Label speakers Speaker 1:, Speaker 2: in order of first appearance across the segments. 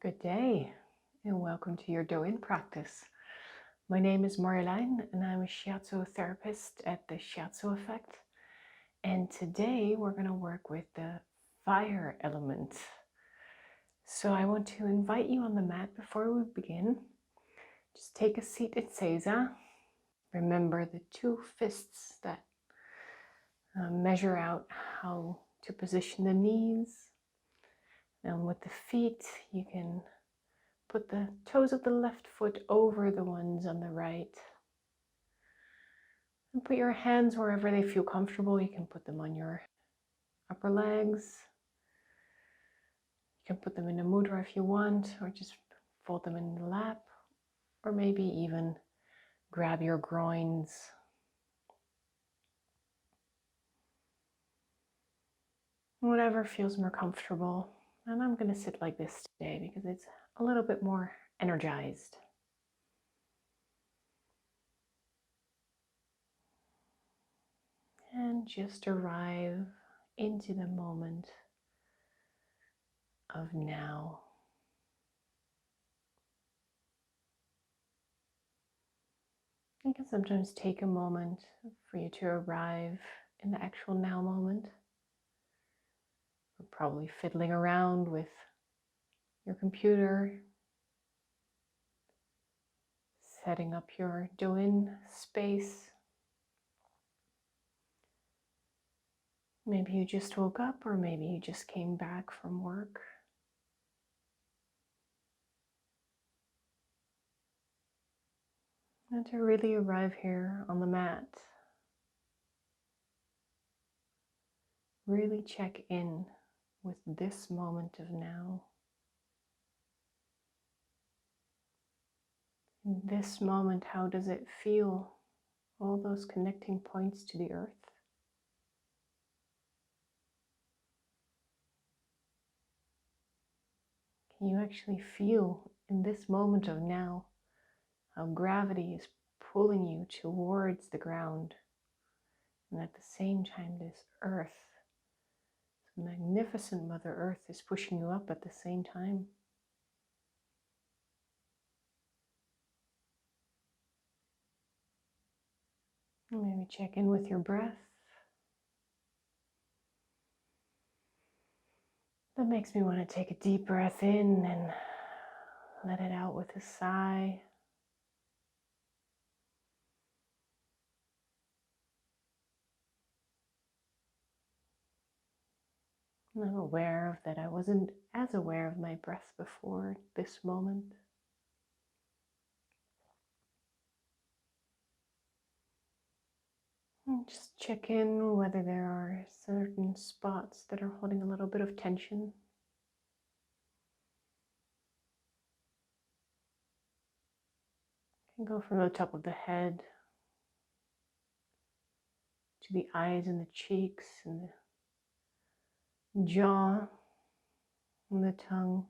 Speaker 1: Good day and welcome to your Do-In practice. My name is Marjolein and I'm a Shiatsu therapist at the Shiatsu Effect. And today we're going to work with the fire element. So I want to invite you on the mat before we begin. Just take a seat in Seiza. Remember the two fists that measure out how to position the knees. And with the feet, you can put the toes of the left foot over the ones on the right. And put your hands wherever they feel comfortable. You can put them on your upper legs. You can put them in a mudra if you want, or just fold them in the lap, or maybe even grab your groins. Whatever feels more comfortable. And I'm going to sit like this today because it's a little bit more energized. And just arrive into the moment of now. It can sometimes take a moment for you to arrive in the actual now moment. You're probably fiddling around with your computer, setting up your Do-In space. Maybe you just woke up, or maybe you just came back from work. And to really arrive here on the mat, really check in with this moment of now. In this moment, how does it feel? All those connecting points to the earth. Can you actually feel in this moment of now how gravity is pulling you towards the ground? And at the same time, this earth, this magnificent Mother Earth, is pushing you up at the same time. And maybe check in with your breath. That makes me want to take a deep breath in and let it out with a sigh. And I'm aware of that I wasn't as aware of my breath before this moment. And just check in whether there are certain spots that are holding a little bit of tension. You can go from the top of the head to the eyes and the cheeks and the jaw and the tongue,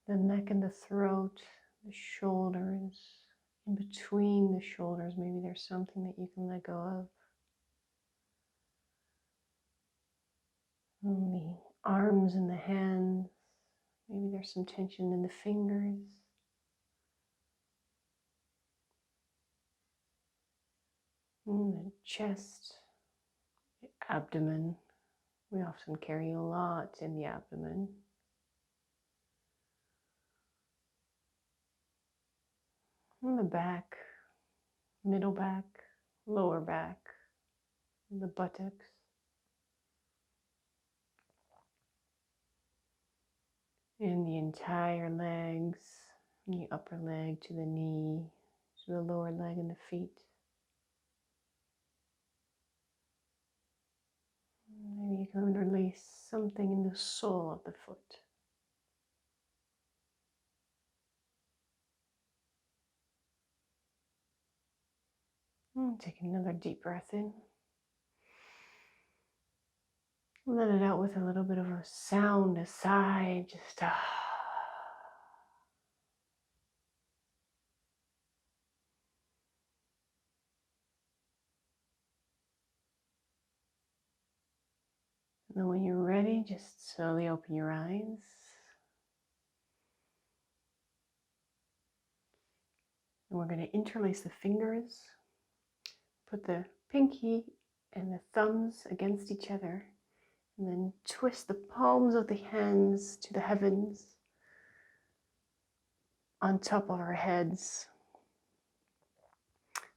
Speaker 1: the neck and the throat, the shoulders. In between the shoulders, maybe there's something that you can let go of. And the arms and the hands, maybe there's some tension in the fingers. And the chest, the abdomen. We often carry a lot in the abdomen. And the back, middle back, lower back, the buttocks. And the entire legs, from the upper leg to the knee, to the lower leg and the feet. Maybe you can release something in the sole of the foot. And take another deep breath in. Let it out with a little bit of a sound, a sigh, just And then when you're ready, just slowly open your eyes. And we're going to interlace the fingers, put the pinky and the thumbs against each other, and then twist the palms of the hands to the heavens on top of our heads.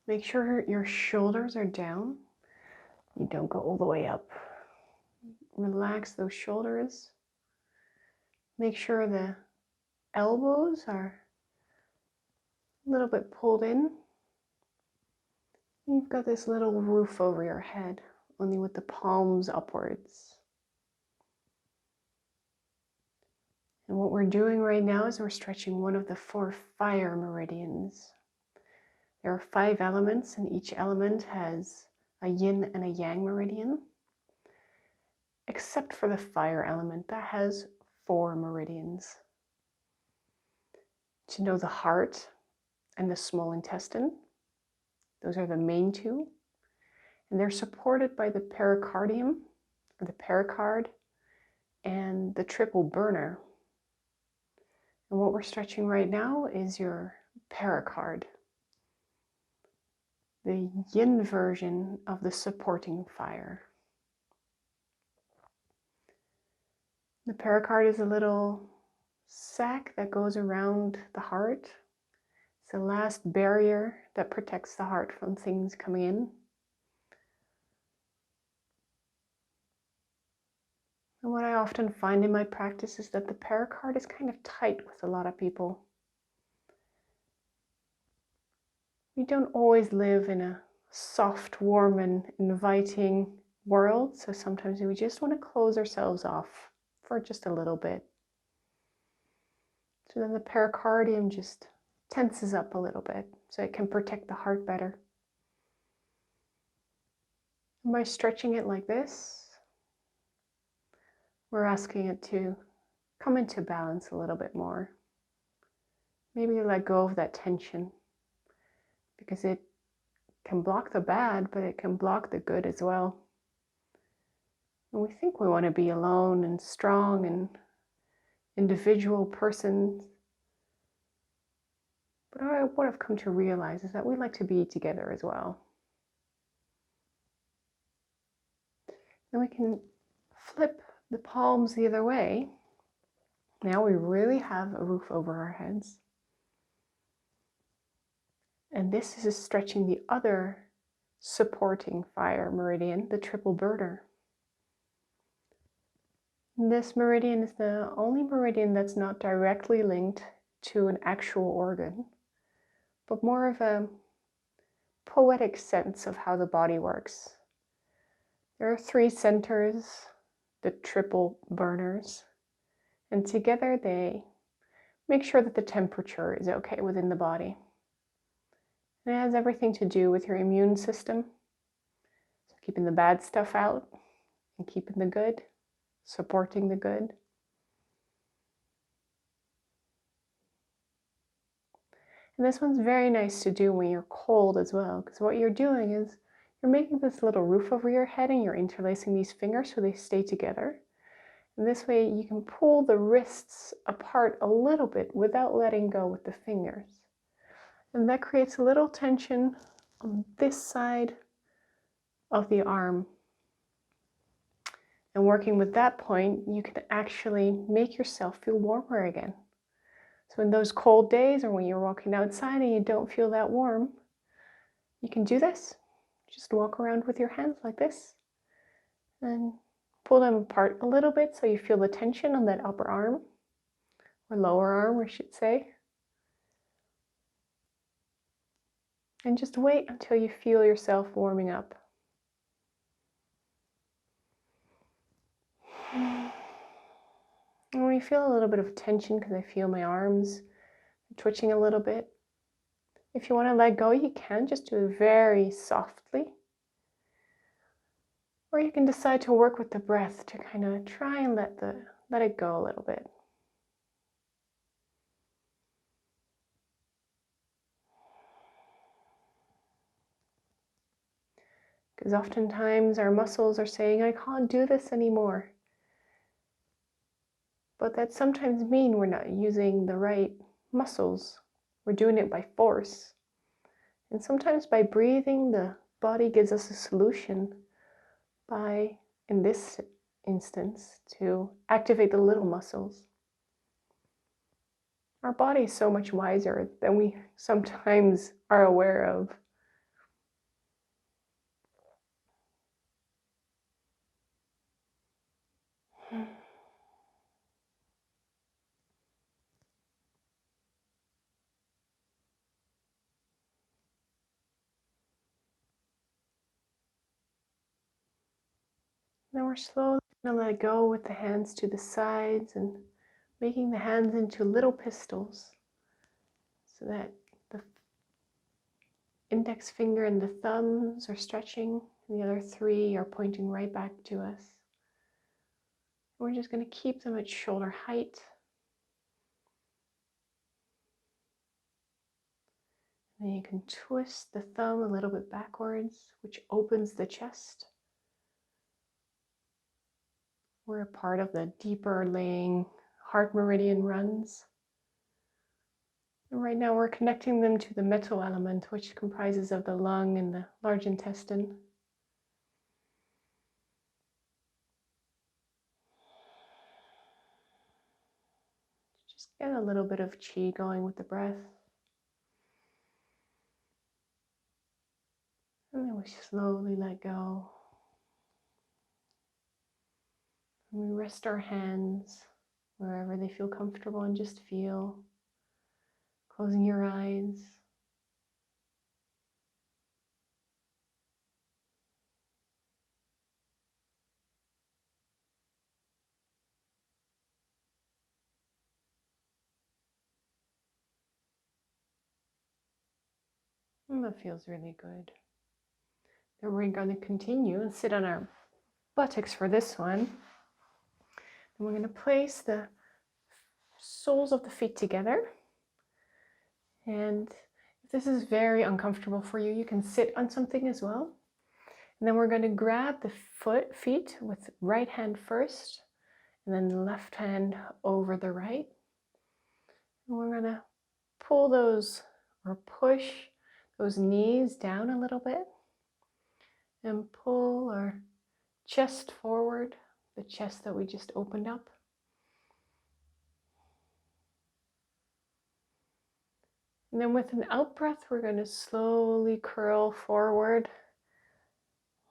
Speaker 1: Make sure your shoulders are down. You don't go all the way up. Relax those shoulders. Make sure the elbows are a little bit pulled in. You've got this little roof over your head, only with the palms upwards. And what we're doing right now is we're stretching one of the 4 fire meridians. There are 5 elements, and each element has a yin and a yang meridian, except for the fire element that has 4 meridians. To know the heart and the small intestine, those are the main 2, and they're supported by the pericardium, or the pericard, and the triple burner. And what we're stretching right now is your pericard, the yin version of the supporting fire. The pericard is a little sac that goes around the heart. It's the last barrier that protects the heart from things coming in. And what I often find in my practice is that the pericard is kind of tight with a lot of people. We don't always live in a soft, warm, and inviting world, so sometimes we just want to close ourselves off for just a little bit. So then the pericardium just tenses up a little bit so it can protect the heart better. And by stretching it like this, we're asking it to come into balance a little bit more. Maybe let go of that tension, because it can block the bad, but it can block the good as well. And we think we want to be alone and strong and individual persons. But what I've come to realize is that we like to be together as well. Then we can flip the palms the other way. Now we really have a roof over our heads. And this is stretching the other supporting fire meridian, the triple burner. This meridian is the only meridian that's not directly linked to an actual organ, but more of a poetic sense of how the body works. There are 3 centers, the triple burners, and together they make sure that the temperature is okay within the body. And it has everything to do with your immune system, so keeping the bad stuff out and keeping the good, supporting the good. And this one's very nice to do when you're cold as well, because what you're doing is you're making this little roof over your head and you're interlacing these fingers so they stay together. And this way you can pull the wrists apart a little bit without letting go with the fingers. And that creates a little tension on this side of the arm. And working with that point, you can actually make yourself feel warmer again. So in those cold days or when you're walking outside and you don't feel that warm, you can do this. Just walk around with your hands like this and pull them apart a little bit so you feel the tension on that upper arm, or lower arm, I should say. And just wait until you feel yourself warming up. And when you feel a little bit of tension, because I feel my arms twitching a little bit, if you want to let go, you can just do it very softly. Or you can decide to work with the breath to kind of try and let it go a little bit. Because oftentimes our muscles are saying, I can't do this anymore. But that sometimes means we're not using the right muscles. We're doing it by force. And sometimes by breathing, the body gives us a solution by, in this instance, to activate the little muscles. Our body is so much wiser than we sometimes are aware of. Then we're slowly going to let go with the hands to the sides and making the hands into little pistols so that the index finger and the thumbs are stretching and the other three are pointing right back to us. We're just going to keep them at shoulder height. Then you can twist the thumb a little bit backwards, which opens the chest. We're a part of the deeper laying heart meridian runs. And right now we're connecting them to the metal element, which comprises of the lung and the large intestine. Just get a little bit of chi going with the breath. And then we slowly let go. And we rest our hands wherever they feel comfortable and just feel. Closing your eyes. And that feels really good. Then we're going to continue and sit on our buttocks for this one. And we're going to place the soles of the feet together. And if this is very uncomfortable for you, you can sit on something as well. And then we're going to grab the feet with right hand first, and then the left hand over the right. And we're going to pull those or push those knees down a little bit and pull our chest forward, the chest that we just opened up. And then with an out breath, we're going to slowly curl forward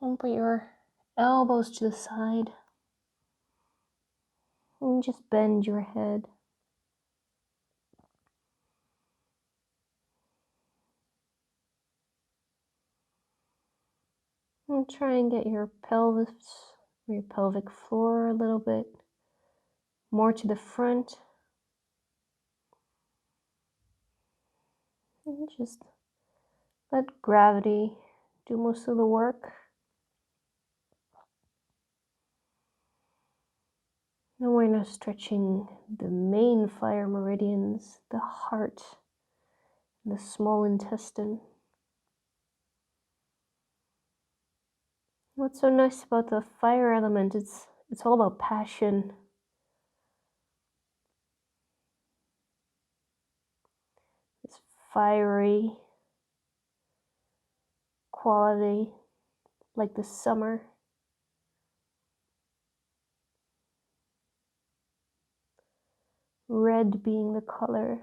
Speaker 1: and put your elbows to the side and just bend your head. And try and get your pelvis or your pelvic floor a little bit more to the front. And just let gravity do most of the work. Now we're now stretching the main fire meridians, the heart, the small intestine. What's so nice about the fire element, it's all about passion. It's fiery quality, like the summer. Red being the color.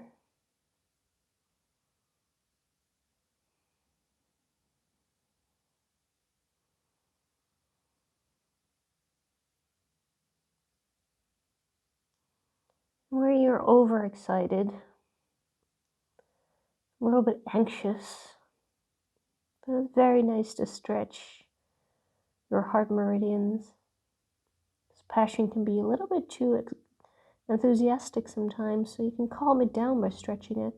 Speaker 1: Where you're overexcited, a little bit anxious, but it's very nice to stretch your heart meridians. This passion can be a little bit too enthusiastic sometimes, so you can calm it down by stretching it.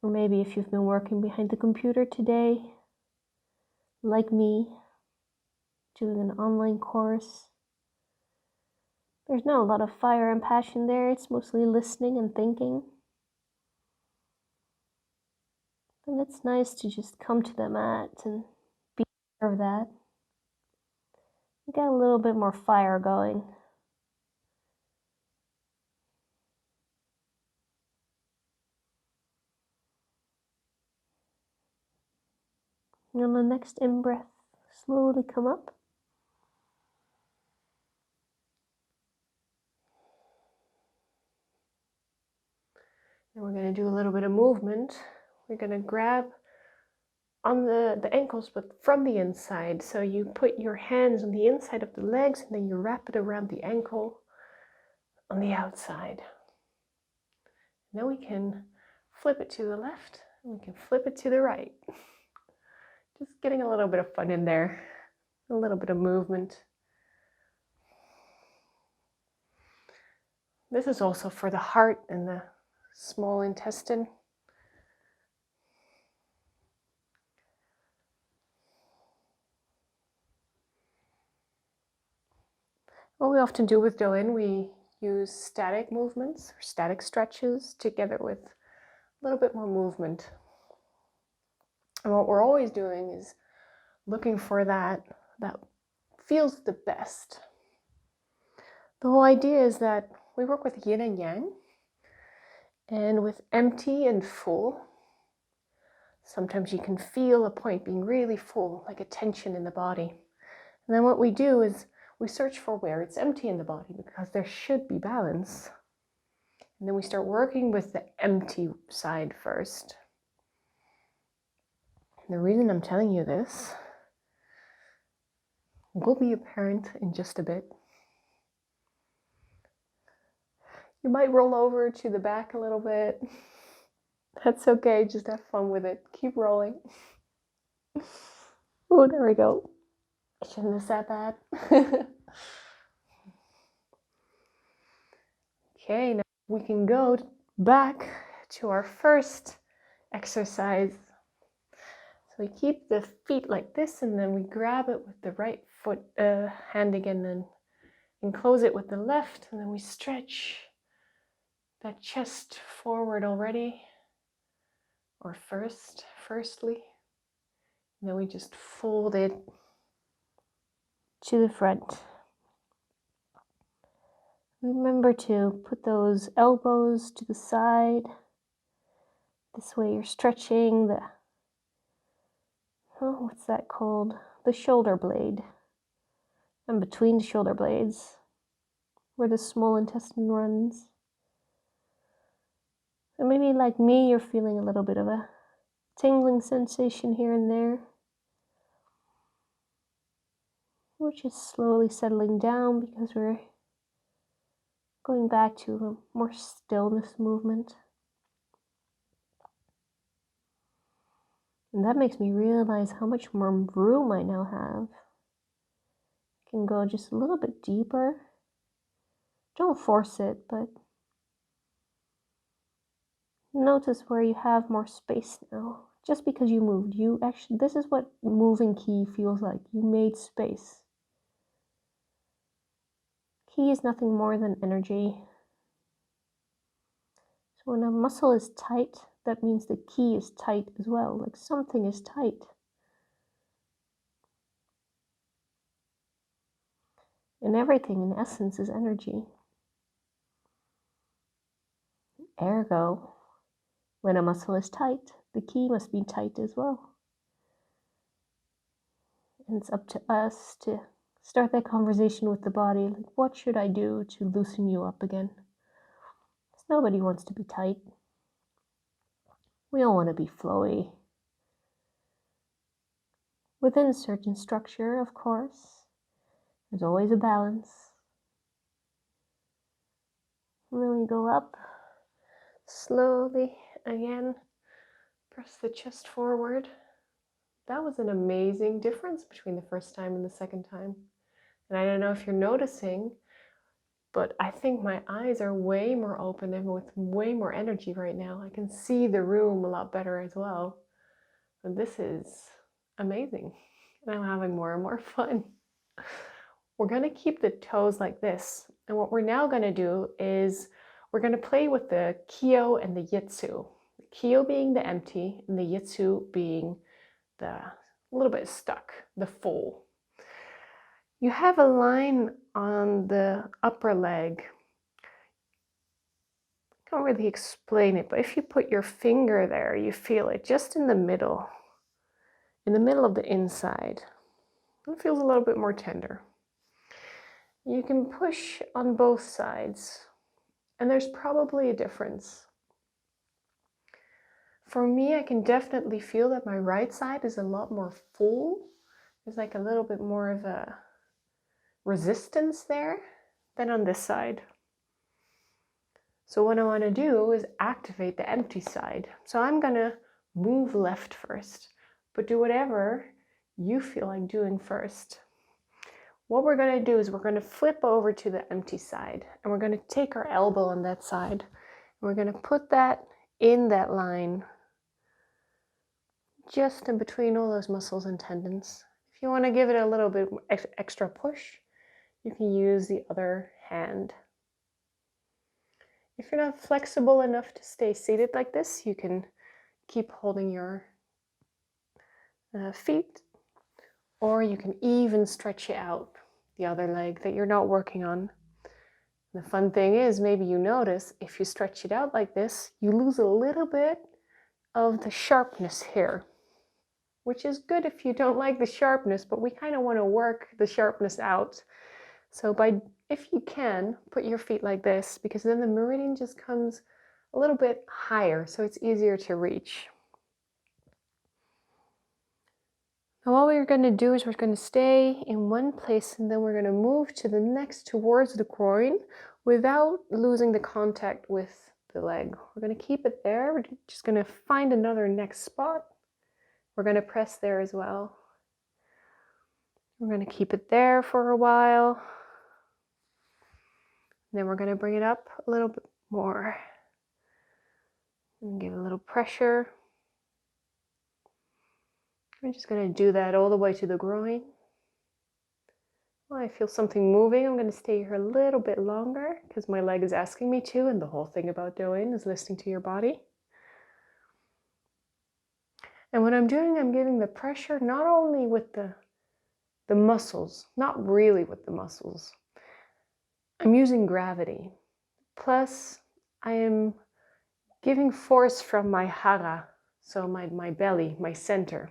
Speaker 1: Or maybe if you've been working behind the computer today, like me, doing an online course, there's not a lot of fire and passion there. It's mostly listening and thinking.
Speaker 2: And it's nice to just come to the mat and be aware of that. Get a little bit more fire going. And on the next in-breath, slowly come up.
Speaker 1: And we're going to do a little bit of movement. We're going to grab on the ankles, but from the inside. So you put your hands on the inside of the legs and then you wrap it around the ankle on the outside. Now we can flip it to the left and we can flip it to the right. Just getting a little bit of fun in there, a little bit of movement. This is also for the heart and the small intestine. What we often do with Do-In, we use static movements or static stretches together with a little bit more movement. And what we're always doing is looking for that feels the best. The whole idea is that we work with yin and yang, and with empty and full. Sometimes you can feel a point being really full, like a tension in the body. And then what we do is we search for where it's empty in the body, because there should be balance. And then we start working with the empty side first. And the reason I'm telling you this will be apparent in just a bit. You might roll over to the back a little bit. That's okay, just have fun with it. Keep rolling. Oh, there we go. I shouldn't have said that. Okay, now we can go back to our first exercise. So we keep the feet like this, and then we grab it with the right foot, hand again, and close it with the left, and then we stretch that chest forward already, or firstly, and then we just fold it
Speaker 2: to the front. Remember to put those elbows to the side. This way you're stretching the, what's that called? The shoulder blade. And between the shoulder blades, where the small intestine runs. And maybe like me, you're feeling a little bit of a tingling sensation here and there. We're just slowly settling down because we're going back to a more stillness movement. And that makes me realize how much more room I now have. I can go just a little bit deeper. Don't force it, but notice where you have more space now. Just because you moved, this is what moving ki feels like. You made space. Ki is nothing more than energy. So when a muscle is tight, that means the ki is tight as well. Like something is tight. And everything in essence is energy. Ergo, when a muscle is tight, the ki must be tight as well. And it's up to us to start that conversation with the body. Like, what should I do to loosen you up again? Because nobody wants to be tight. We all want to be flowy. Within certain structure, of course, there's always a balance. And then we go up slowly again. Press the chest forward. That was an amazing difference between the first time and the second time. And I don't know if you're noticing, but I think my eyes are way more open and with way more energy right now. I can see the room a lot better as well. And this is amazing. And I'm having more and more fun. We're going to keep the toes like this. And what we're now going to do is we're going to play with the Kyo and the Jitsu.
Speaker 1: kyo being the empty and the yatsu being the a little bit stuck, the full. You have a line on the upper leg. I can't really explain it, but if you put your finger there, you feel it just in the middle of the inside. It feels a little bit more tender. You can push on both sides, and there's probably a difference. For me, I can definitely feel that my right side is a lot more full. There's like a little bit more of a resistance there than on this side. So what I want to do is activate the empty side. So I'm going to move left first, but do whatever you feel like doing first. What we're going to do is we're going to flip over to the empty side, and we're going to take our elbow on that side. And we're going to put that in that line, just in between all those muscles and tendons. If you want to give it a little bit extra push, you can use the other hand. If you're not flexible enough to stay seated like this, you can keep holding your feet, or you can even stretch it out, the other leg that you're not working on. The fun thing is, maybe you notice if you stretch it out like this, you lose a little bit of the sharpness here, which is good if you don't like the sharpness, but we kind of want to work the sharpness out. So if you can, put your feet like this, because then the meridian just comes a little bit higher, so it's easier to reach. Now what we're going to do is we're going to stay in one place, and then we're going to move to the next towards the groin without losing the contact with the leg. We're going to keep it there. We're just going to find another next spot. We're going to press there as well. We're going to keep it there for a while. Then we're going to bring it up a little bit more and give a little pressure. I'm just going to do that all the way to the groin. Well, I feel something moving. I'm going to stay here a little bit longer because my leg is asking me to, and the whole thing about doing is listening to your body. And what I'm doing, I'm giving the pressure not only with the muscles, not really with the muscles. I'm using gravity. Plus, I am giving force from my hara, so my belly, my center.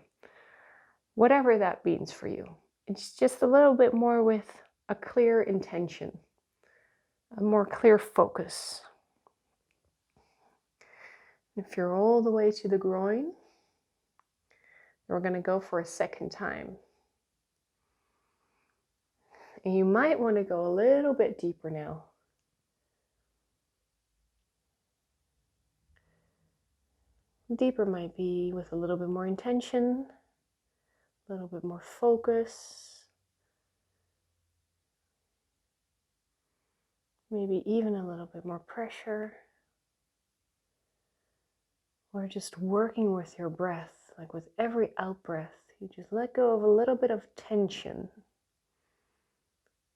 Speaker 1: Whatever that means for you. It's just a little bit more with a clear intention, a more clear focus. If you're all the way to the groin, we're going to go for a second time. And you might want to go a little bit deeper now. Deeper might be with a little bit more intention, a little bit more focus, maybe even a little bit more pressure, or just working with your breath, like with every out breath, you just let go of a little bit of tension.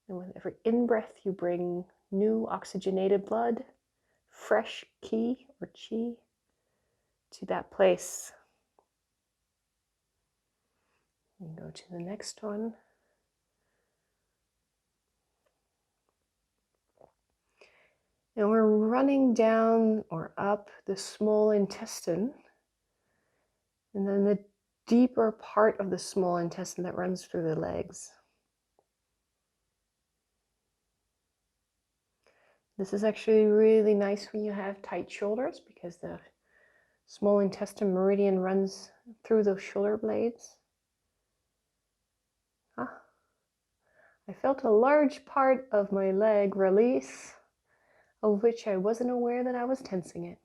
Speaker 1: And with every in-breath, you bring new oxygenated blood, fresh ki or chi, to that place. And go to the next one. And we're running down or up the small intestine, and then the deeper part of the small intestine that runs through the legs. This is actually really nice when you have tight shoulders, because the small intestine meridian runs through those shoulder blades. I felt a large part of my leg release, of which I wasn't aware that I was tensing it.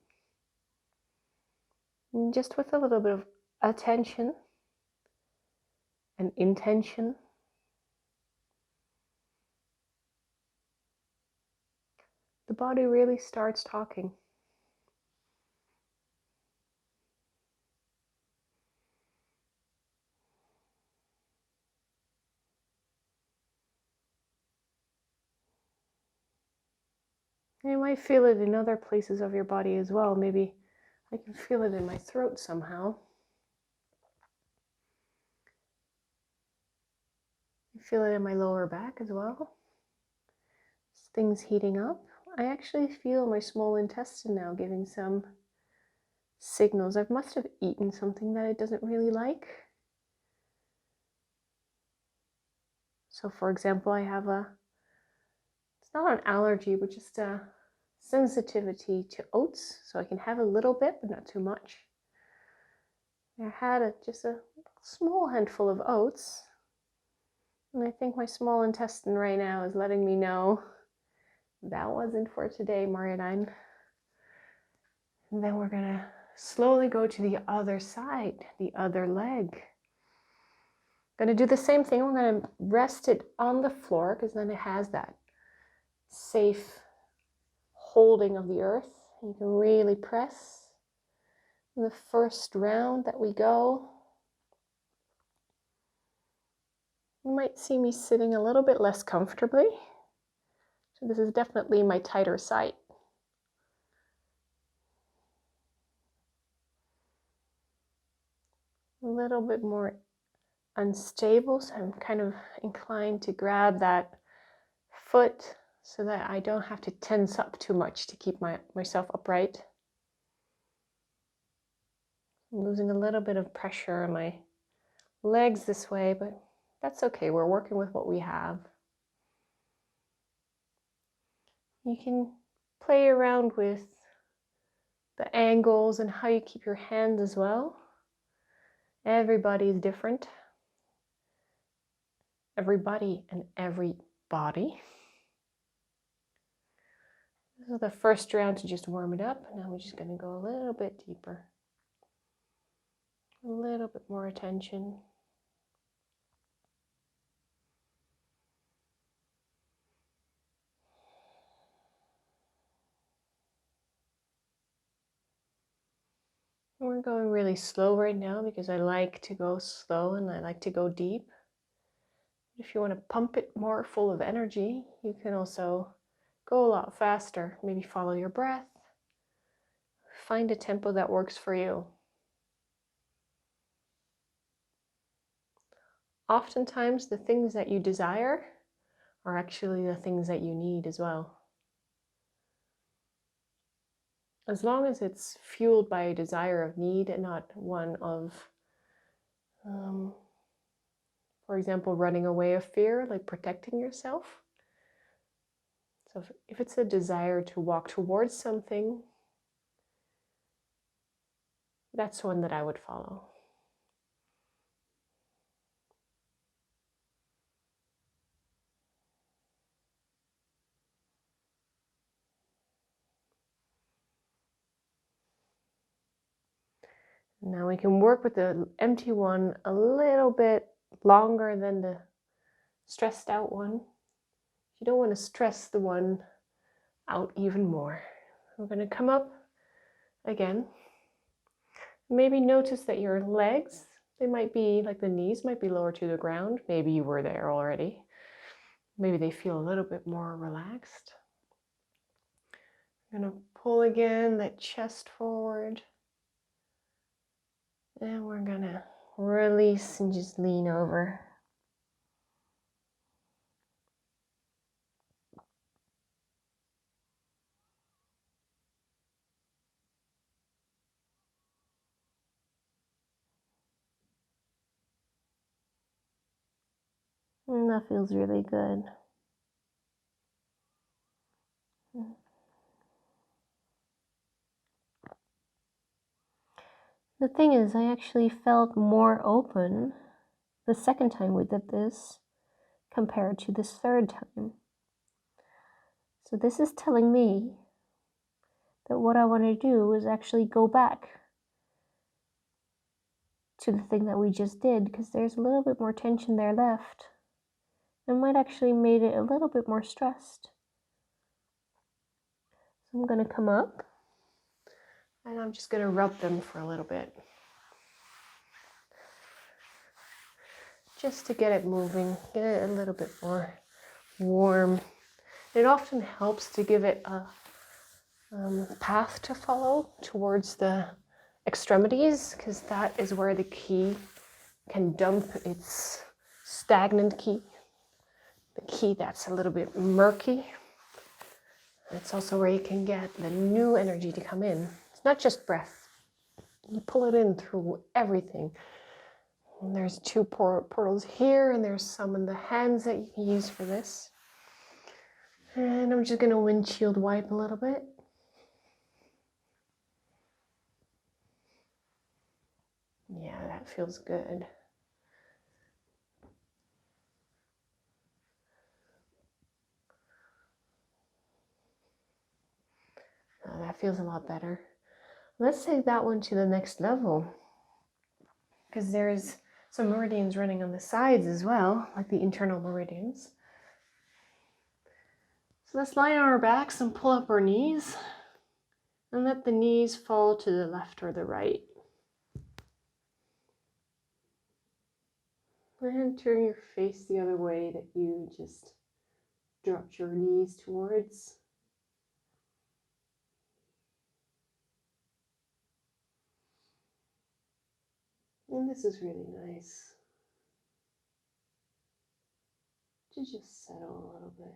Speaker 1: And just with a little bit of attention and intention, the body really starts talking. You might feel it in other places of your body as well. Maybe
Speaker 2: I can feel it in my throat somehow. I feel it in my lower back as well. Things heating up. I actually feel my small intestine now giving some signals. I must have eaten something that it doesn't really like. So for example, I have it's not an allergy, but just a sensitivity to oats. So I can have a little bit, but not too much. I had just a small handful of oats. And I think my small intestine right now is letting me know that wasn't for today, Marianne. And then we're gonna slowly go to the other side, the other leg. Gonna do the same thing. We're gonna rest it on the floor because then it has that safe holding of the earth. You can really press. The first round that we go, you might see me sitting a little bit less comfortably. So this is definitely my tighter side. A little bit more unstable, so I'm kind of inclined to grab that foot so that I don't have to tense up too much to keep myself upright. I'm losing a little bit of pressure on my legs this way, but that's okay. We're working with what we have. You can play around with the angles and how you keep your hands as well. Everybody is different. Everybody and every body. This is the first round to just warm it up. Now we're just going to go a little bit deeper. A little bit more attention. We're going really slow right now because I like to go slow and I like to go deep. If you want to pump it more full of energy, you can also go a lot faster. Maybe follow your breath. Find a tempo that works for you. Oftentimes, the things that you desire are actually the things that you need as well. As long as it's fueled by a desire of need and not one of, for example, running away of fear, like protecting yourself. So if it's a desire to walk towards something, that's one that I would follow. Now we can work with the empty one a little bit longer than the stressed out one. You don't want to stress the one out even more. We're going to come up again. Maybe notice that your legs, they might be like the knees might be lower to the ground. Maybe you were there already. Maybe they feel a little bit more relaxed. I'm going to pull again that chest forward. And we're going to release and just lean over. And that feels really good. The thing is, I actually felt more open the second time we did this compared to this third time. So this is telling me that what I want to do is actually go back to the thing that we just did, because there's a little bit more tension there left. It might actually made it a little bit more stressed. So I'm going to come up and I'm just going to rub them for a little bit. Just to get it moving, get it a little bit more warm. It often helps to give it a path to follow towards the extremities, because that is where the ki can dump its stagnant ki, the ki that's a little bit murky. It's also where you can get the new energy to come in. It's not just breath. You pull it in through everything. And there's 2 portals here, and there's some in the hands that you can use for this. And I'm just going to windshield wipe a little bit. Yeah, that feels good. Oh, that feels a lot better. Let's take that one to the next level, because there's some meridians running on the sides as well, like the internal meridians. So let's lie on our backs and pull up our knees, and let the knees fall to the left or the right. And turn your face the other way that you just dropped your knees towards. And this is really nice to just settle a little bit.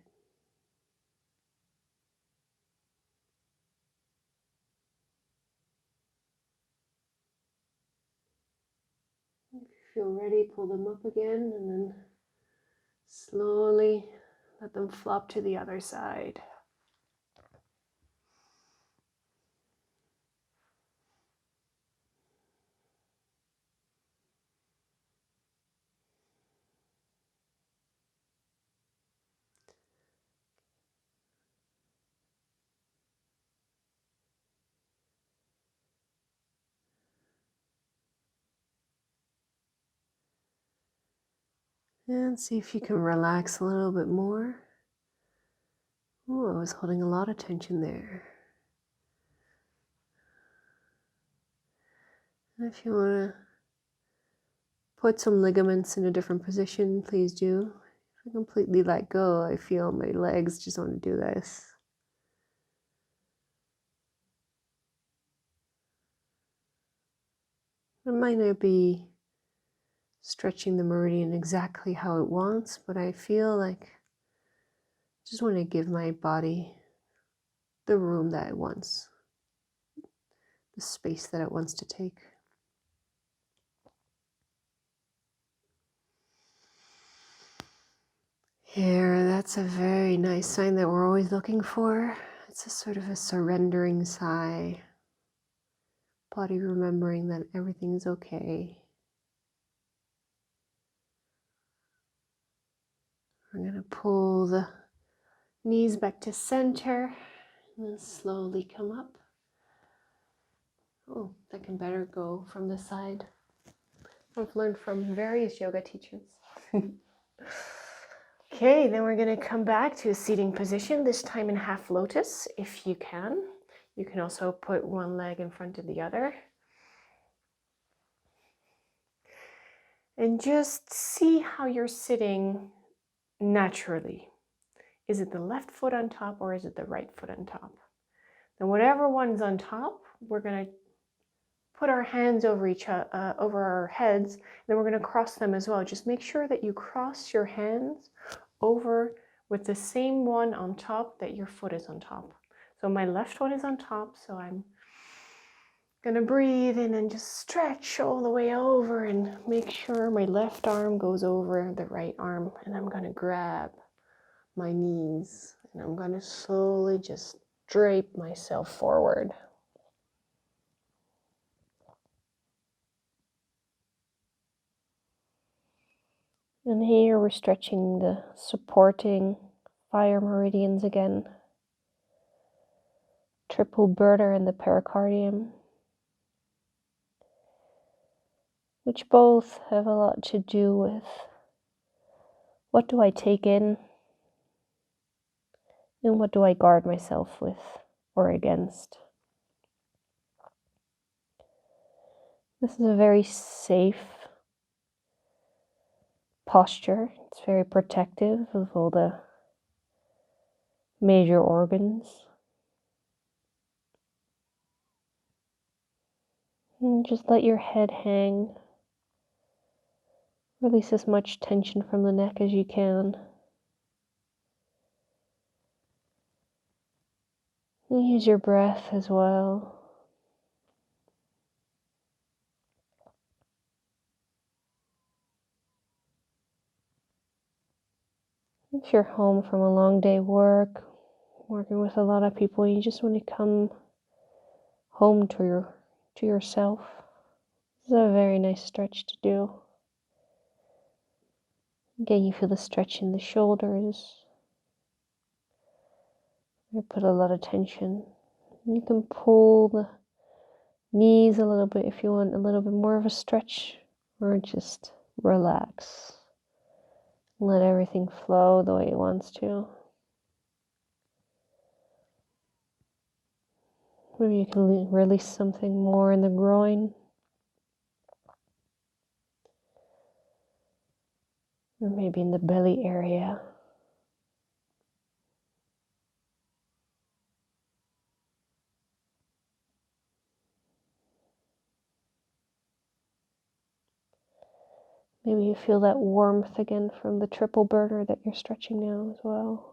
Speaker 2: If you feel ready, pull them up again, and then slowly let them flop to the other side. And see if you can relax a little bit more. Oh, I was holding a lot of tension there. If you want to put some ligaments in a different position, please do. If I completely let go, I feel my legs just want to do this. It might not be stretching the meridian exactly how it wants, but I feel like I just want to give my body the room that it wants, the space that it wants to take. Here, that's a very nice sign that we're always looking for. It's a sort of a surrendering sigh. Body remembering that everything's okay. We're going to pull the knees back to center and then slowly come up. Oh, that can better go from the side. I've learned from various yoga teachers. Okay, then we're going to come back to a seating position, this time in half lotus, if you can. You can also put one leg in front of the other. And just see how you're sitting naturally. Is it the left foot on top or is it the right foot on top? And whatever one's on top, we're going to put our hands over over our heads, and then we're going to cross them as well. Just make sure that you cross your hands over with the same one on top that your foot is on top. So my left one is on top, so I'm going to breathe in and just stretch all the way over and make sure my left arm goes over the right arm, and I'm going to grab my knees and I'm going to slowly just drape myself forward. And here we're stretching the supporting fire meridians again. Triple burner and the pericardium, which both have a lot to do with what do I take in and what do I guard myself with or against. This is a very safe posture. It's very protective of all the major organs. And just let your head hang. Release as much tension from the neck as you can. And use your breath as well. If you're home from a long day working with a lot of people, you just want to come home to yourself. This is a very nice stretch to do. Again, you feel the stretch in the shoulders. You put a lot of tension. You can pull the knees a little bit if you want a little bit more of a stretch, or just relax. Let everything flow the way it wants to. Maybe you can release something more in the groin. Or maybe in the belly area. Maybe you feel that warmth again from the triple burner that you're stretching now as well.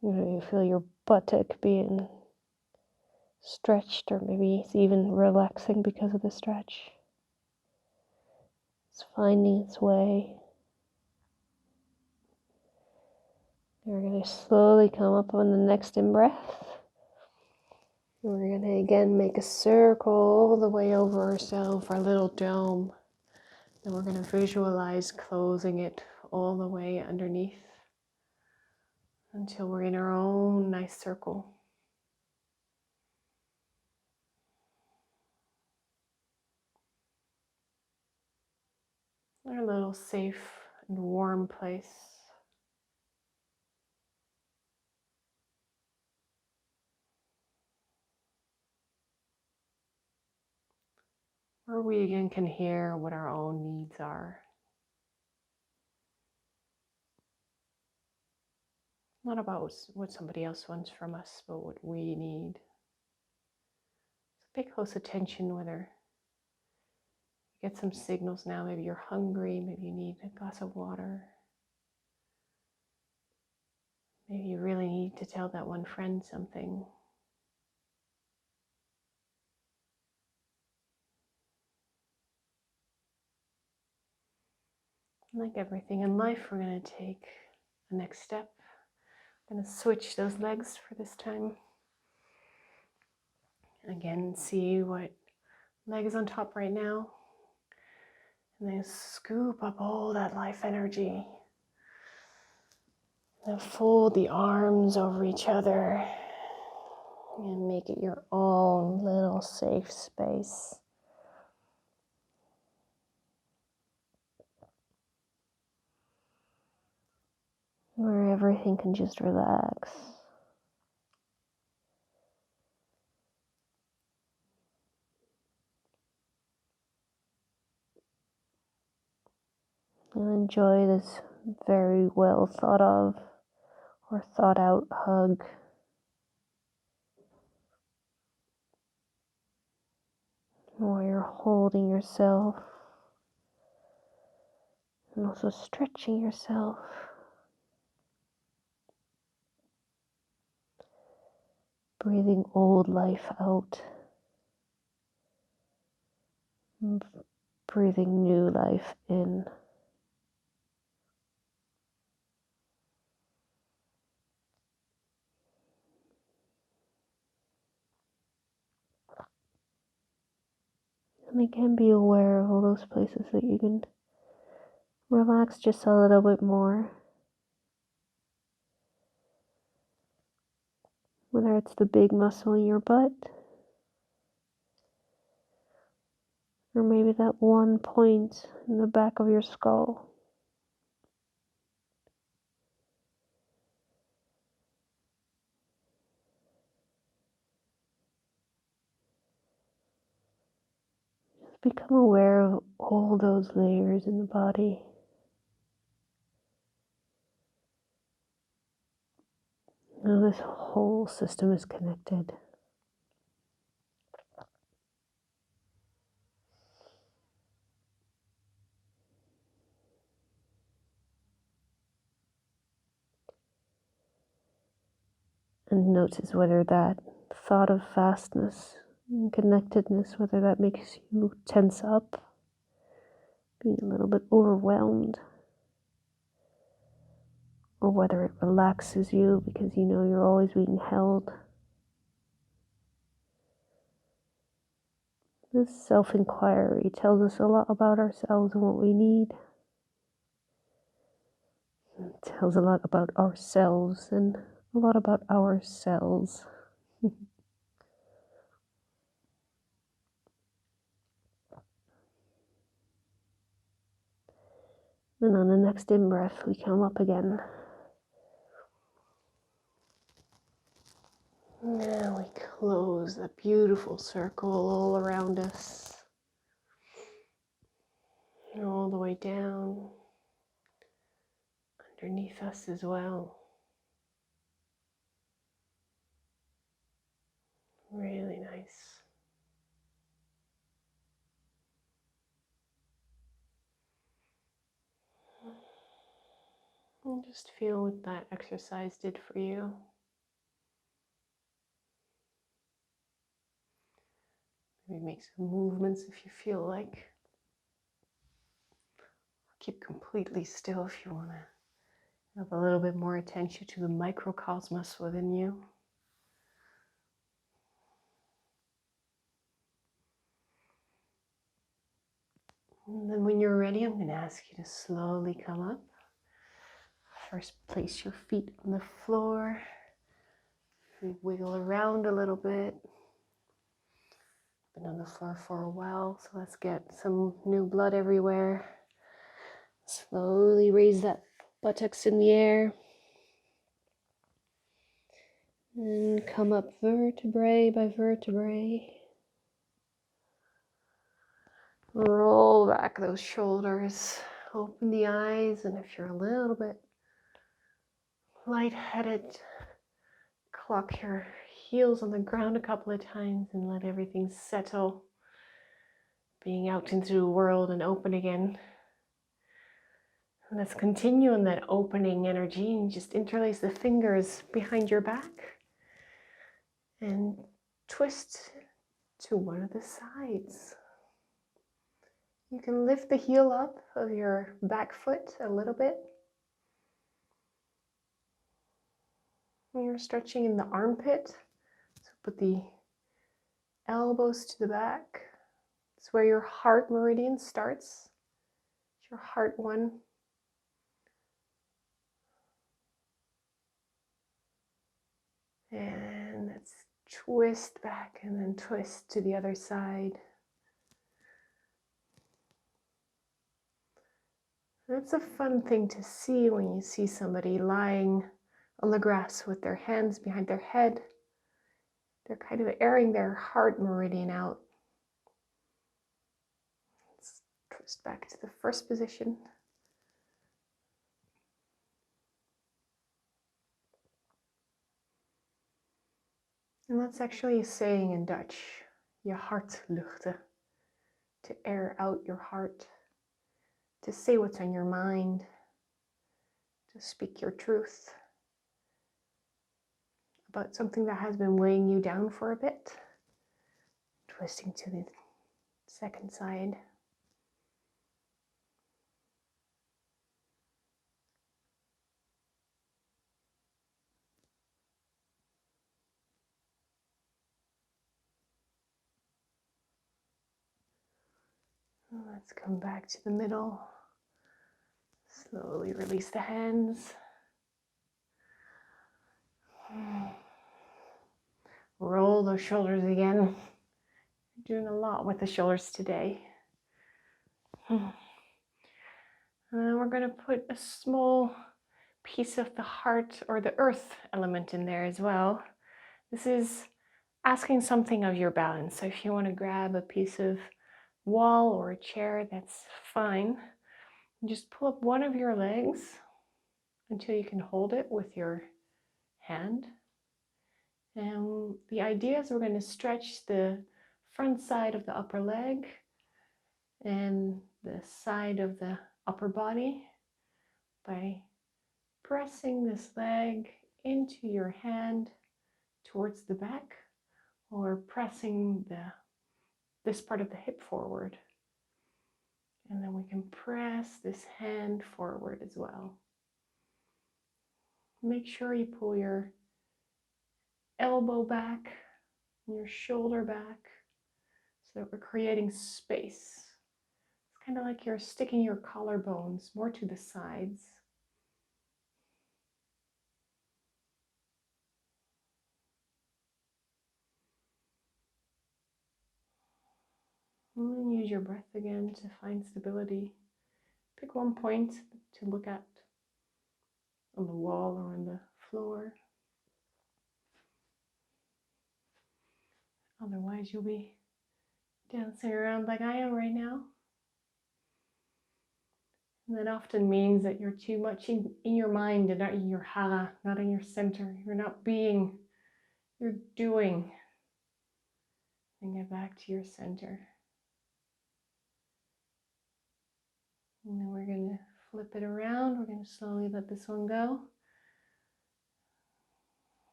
Speaker 2: You feel your buttock being stretched, or maybe it's even relaxing because of the stretch. It's finding its way. We're going to slowly come up on the next in-breath. We're going to again make a circle all the way over ourselves, our little dome. Then we're going to visualize closing it all the way underneath until we're in our own nice circle. Our little safe and warm place. Where we again can hear what our own needs are. Not about what somebody else wants from us, but what we need. So pay close attention whether you get some signals now. Maybe you're hungry, maybe you need a glass of water. Maybe you really need to tell that one friend something. Like everything in life, we're going to take the next step. I'm going to switch those legs for this time. Again, see what leg is on top right now. And then scoop up all that life energy. Then fold the arms over each other and make it your own little safe space. Where everything can just relax. And enjoy this very well thought of or thought out hug. While you're holding yourself and also stretching yourself. Breathing old life out. And breathing new life in. And again, be aware of all those places that you can relax just a little bit more. Whether it's the big muscle in your butt, or maybe that one point in the back of your skull. Just become aware of all those layers in the body. Now this whole system is connected. And notice whether that thought of vastness and connectedness, whether that makes you tense up, be a little bit overwhelmed, or whether it relaxes you because you know you're always being held. This self-inquiry tells us a lot about ourselves and what we need. It tells a lot about ourselves and a lot about ourselves. And on the next in-breath, we come up again. Now we close the beautiful circle all around us. And all the way down, underneath us as well. Really nice. And just feel what that exercise did for you. Maybe make some movements if you feel like. Keep completely still if you want to have a little bit more attention to the microcosmos within you. And then when you're ready, I'm going to ask you to slowly come up. First, place your feet on the floor. We wiggle around a little bit. Been on the floor for a while, so let's get some new blood everywhere. Slowly raise that buttocks in the air. And come up vertebrae by vertebrae. Roll back those shoulders. Open the eyes, and if you're a little bit lightheaded, clock your heels on the ground a couple of times and let everything settle. Being out into the world and open again. And let's continue in that opening energy and just interlace the fingers behind your back and twist to one of the sides. You can lift the heel up of your back foot a little bit. And you're stretching in the armpit. So put the elbows to the back. It's where your heart meridian starts. It's your heart one. And let's twist back and then twist to the other side. It's a fun thing to see when you see somebody lying on the grass with their hands behind their head. They're kind of airing their heart meridian out. Let's twist back to the first position. And that's actually a saying in Dutch, je hart luchten, to air out your heart, to say what's on your mind, to speak your truth about something that has been weighing you down for a bit. Twisting to the second side. Let's come back to the middle. Slowly release the hands. Roll those shoulders again. You're doing a lot with the shoulders today. And then we're going to put a small piece of the heart or the earth element in there as well. This is asking something of your balance. So if you want to grab a piece of wall or a chair, that's fine. Just pull up one of your legs until you can hold it with your hand
Speaker 1: And the idea is we're going to stretch the front side of the upper leg and the side of the upper body by pressing this leg into your hand towards the back, or pressing this part of the hip forward. And then we can press this hand forward as well. Make sure you pull your elbow back and your shoulder back so that we're creating space. It's kind of like you're sticking your collarbones more to the sides. And then use your breath again to find stability. Pick one point to look at on the wall or on the floor. Otherwise, you'll be dancing around like I am right now. And that often means that you're too much in your mind and not in your hara, not in your center. You're not being, you're doing. And get back to your center. And then we're going to flip it around. We're going to slowly let this one go.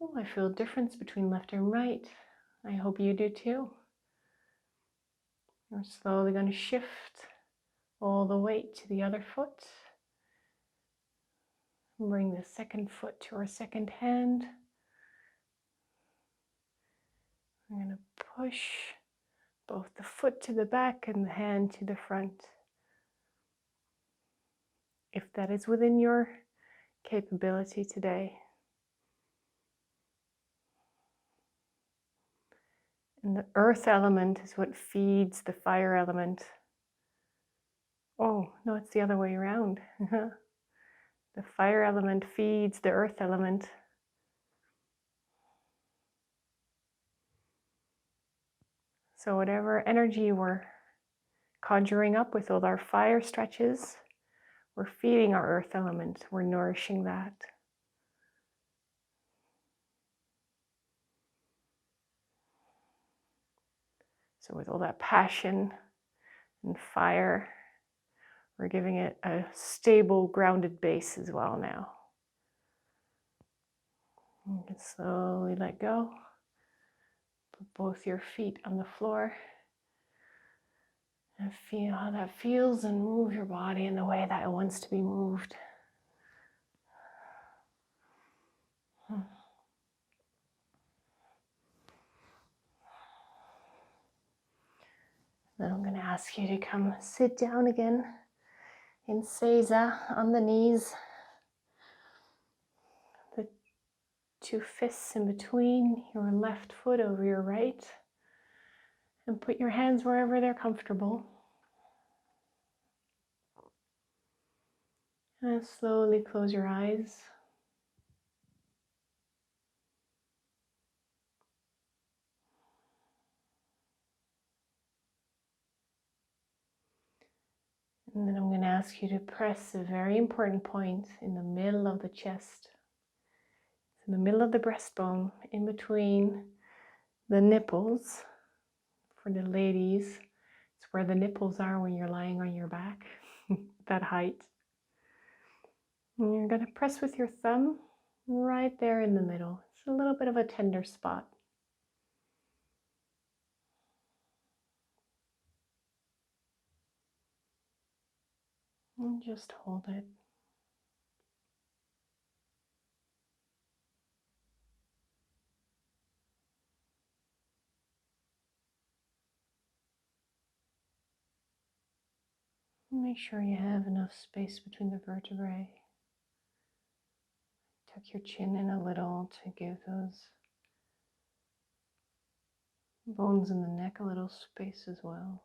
Speaker 1: Oh, I feel a difference between left and right. I hope you do too. We're slowly going to shift all the weight to the other foot. Bring the second foot to our second hand. We're going to push both the foot to the back and the hand to the front. If that is within your capability today. And the earth element is what feeds the fire element. Oh, no, it's the other way around. The fire element feeds the earth element. So whatever energy we're conjuring up with all our fire stretches, we're feeding our earth element. We're nourishing that. So with all that passion and fire, we're giving it a stable, grounded base as well now. You can slowly let go. Put both your feet on the floor. And feel how that feels, and move your body in the way that it wants to be moved. Then I'm going to ask you to come sit down again in Seiza on the knees. The two fists in between your left foot over your right. And put your hands wherever they're comfortable. And slowly close your eyes. And then I'm going to ask you to press a very important point in the middle of the chest. In the middle of the breastbone, in between the nipples. For the ladies, it's where the nipples are when you're lying on your back, that height. And you're going to press with your thumb right there in the middle. It's a little bit of a tender spot. And just hold it. Make sure you have enough space between the vertebrae. Tuck your chin in a little to give those bones in the neck a little space as well.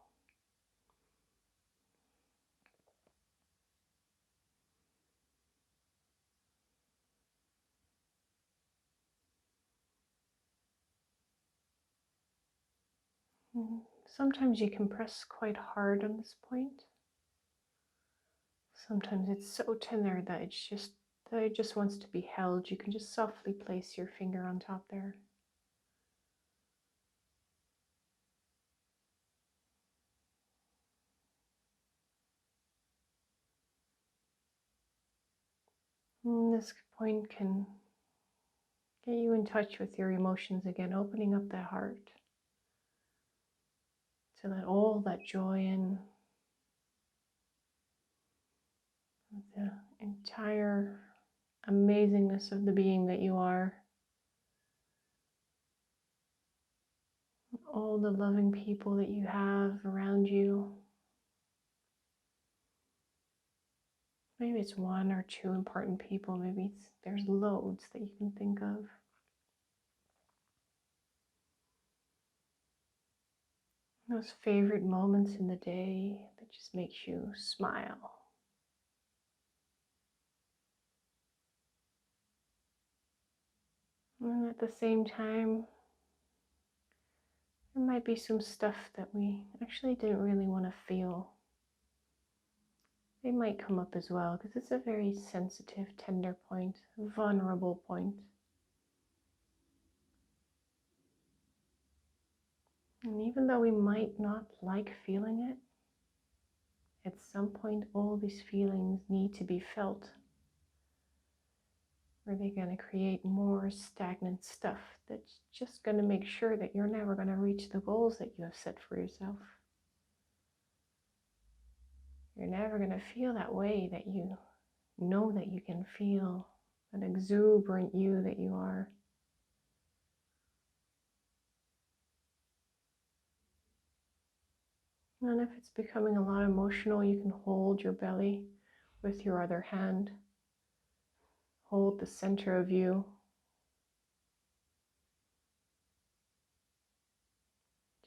Speaker 1: Sometimes you can press quite hard on this point. Sometimes it's so tender that it's just that it just wants to be held, you can just softly place your finger on top there. And this point can get you in touch with your emotions again, opening up the heart to let all that joy in, the entire amazingness of the being that you are, all the loving people that you have around you. Maybe it's one or two important people, maybe there's loads that you can think of. Those favorite moments in the day that just makes you smile. And at the same time, there might be some stuff that we actually didn't really want to feel. They might come up as well because it's a very sensitive, tender point, a vulnerable point. And even though we might not like feeling it, at some point all these feelings need to be felt. Or they're going to create more stagnant stuff that's just going to make sure that you're never going to reach the goals that you have set for yourself. You're never going to feel that way that you know that you can feel, that exuberant you that you are. And if it's becoming a lot emotional, you can hold your belly with your other hand. Hold the center of you.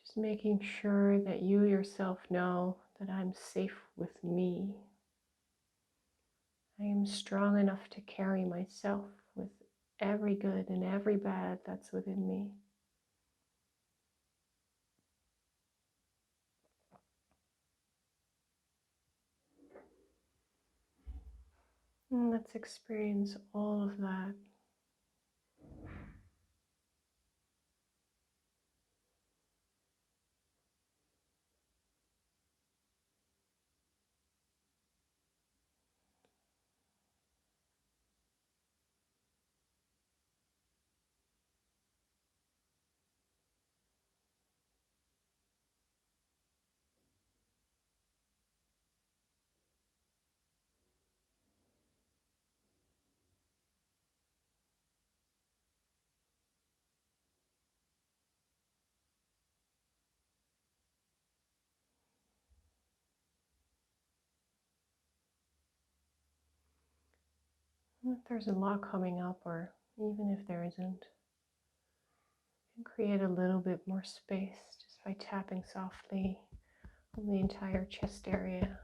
Speaker 1: Just making sure that you yourself know that I'm safe with me. I am strong enough to carry myself with every good and every bad that's within me. And let's experience all of that. And if there's a lot coming up, or even if there isn't, you can create a little bit more space just by tapping softly on the entire chest area.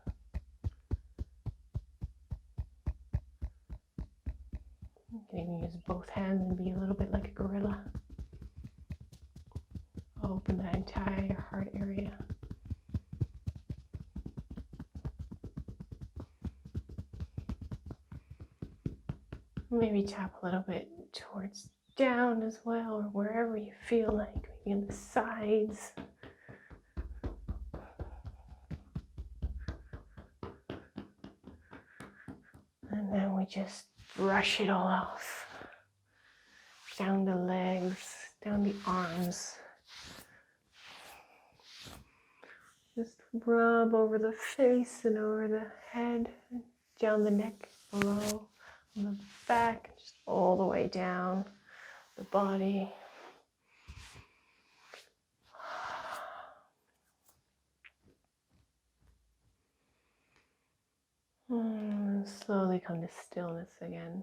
Speaker 1: You can even use both hands and be a little bit like a gorilla. Open that entire heart area. Maybe tap a little bit towards down as well, or wherever you feel like, maybe in the sides. And then we just brush it all off. Down the legs, down the arms. Just rub over the face and over the head, down the neck, below, on the back, just all the way down the body. And slowly come to stillness again.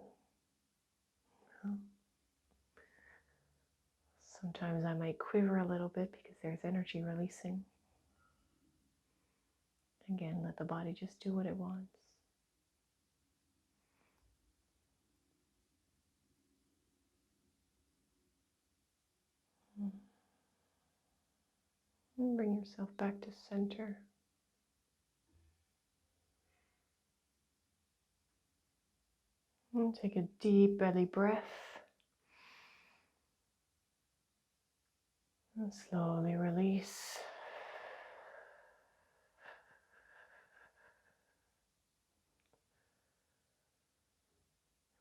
Speaker 1: Sometimes I might quiver a little bit because there's energy releasing. Again, let the body just do what it wants. And bring yourself back to center. And take a deep belly breath. And slowly release.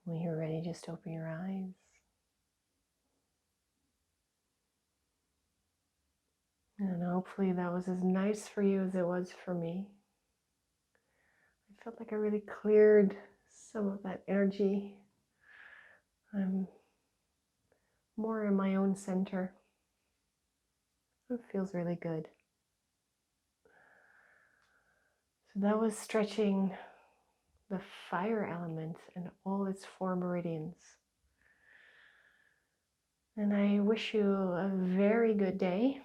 Speaker 1: When you're ready, just open your eyes. And hopefully that was as nice for you as it was for me. I felt like I really cleared some of that energy. I'm more in my own center. It feels really good. So that was stretching the fire element and all its 4 meridians. And I wish you a very good day,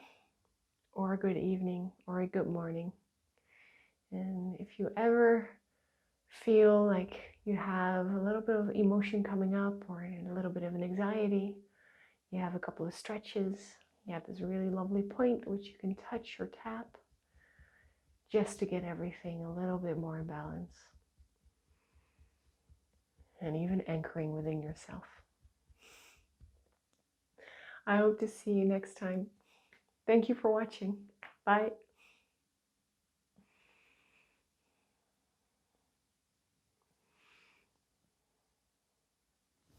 Speaker 1: or a good evening, or a good morning. And if you ever feel like you have a little bit of emotion coming up or a little bit of an anxiety, you have a couple of stretches. You have this really lovely point which you can touch or tap just to get everything a little bit more in balance. And even anchoring within yourself. I hope to see you next time. Thank you for watching. Bye.